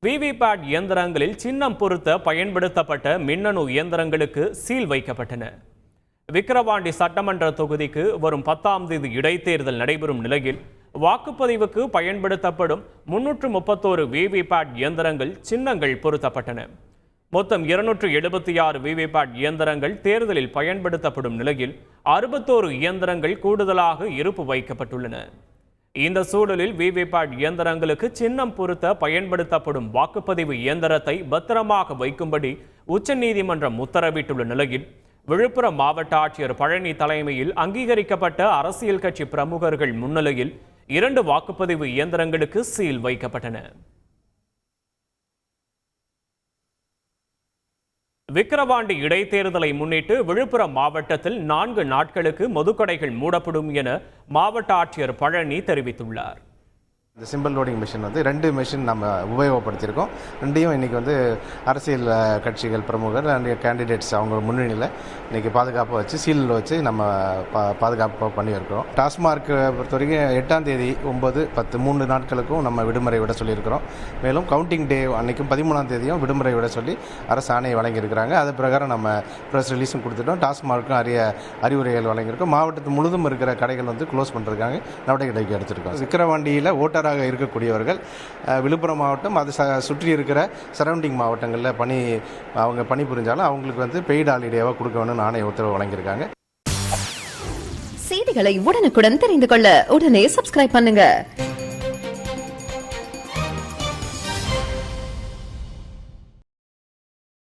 VVPAT இயந்திரங்களில் சின்னம் பொருத்த பயன்படுத்தப்பட்ட மின்னணு இயந்திரங்களுக்கு சீல் வைக்கப்பட்டன. விக்கிரவாண்டி சட்டமன்ற தொகுதிக்கு வரும் 10ஆம் தேதி இடைத்தேர்தல் நடைபெறும் நிலையில் வாக்குப்பதிவுக்கு பயன்படுத்தப்படும் 331 விவிபேட் இயந்திரங்கள் சின்னங்கள் பொருத்தப்பட்டன. மொத்தம் 276 விவிபேட் இயந்திரங்கள் தேர்தலில் பயன்படுத்தப்படும் நிலையில் 61 இயந்திரங்கள் கூடுதலாக இருப்பு வைக்கப்பட்டுள்ளன. இந்த சூழலில் விவிபேட் இயந்திரங்களுக்கு சின்னம் பொருத்த பயன்படுத்தப்படும் வாக்குப்பதிவு இயந்திரத்தை பத்திரமாக வைக்கும்படி உச்சநீதிமன்றம் உத்தரவிட்டுள்ள நிலையில் விழுப்புரம் மாவட்ட ஆட்சியர் பழனி தலைமையில் அங்கீகரிக்கப்பட்ட அரசியல் கட்சி பிரமுகர்கள் முன்னிலையில் 2 வாக்குப்பதிவு இயந்திரங்களுக்கு சீல் வைக்கப்பட்டன. விக்கிரவாண்டி இடைத்தேர்தலை முன்னிட்டு விழுப்புரம் மாவட்டத்தில் 4 நாட்களுக்கு மதுக்கடைகள் மூடப்படும் என மாவட்ட ஆட்சியர் பழனி தெரிவித்துள்ளார். இந்த சிம்பிள் லோடிங் மிஷின் வந்து 2 மிஷின் நம்ம உபயோகப்படுத்தியிருக்கோம். ரெண்டையும் இன்றைக்கி வந்து அரசியல் கட்சிகள் பிரமுகர் அண்ட் கேண்டிடேட்ஸ் அவங்க முன்னணியில் இன்றைக்கி பாதுகாப்பாக வச்சு சீல் வச்சு நம்ம பாதுகாப்பாக பண்ணியிருக்கிறோம். டாஸ்மார்க் பொறுத்த வரைக்கும் 8ஆம் தேதி 9, 10 3 நாட்களுக்கும் நம்ம விடுமுறை விட சொல்லியிருக்கிறோம். மேலும் கவுண்டிங் டே அன்றைக்கும் 13ஆம் தேதியும் விடுமுறை விட சொல்லி அரசு ஆணை வழங்கியிருக்கிறாங்க. அது பிரகாரம் நம்ம ப்ரெஸ் ரிலீஸும் கொடுத்துட்டோம். டாஸ்மார்க்கும் அறிவுரைகள் வழங்கியிருக்கோம். மாவட்டத்து முழுதும் இருக்கிற கடைகள் வந்து க்ளோஸ் பண்ணுறதுக்காக நடவடிக்கை எடுத்திருக்கோம். விக்கிரவாண்டியில் ஓட்டராக இருக்கக்கூடியவர்கள் விழுப்புரம் மாவட்டம் அதை சுற்றி இருக்கிற சரௌண்டிங் மாவட்டங்களில் அவங்க பணிபுரிஞ்சாலும் அவங்களுக்கு வந்து பெய்டு ஹாலிடேவாக கொடுக்க வேணும்னு ஆணைய உத்தரவு வழங்கியிருக்காங்க. செய்திகளை உடனுக்குடன் தெரிந்து கொள்ள உடனே சப்ஸ்கிரைப் பண்ணுங்க.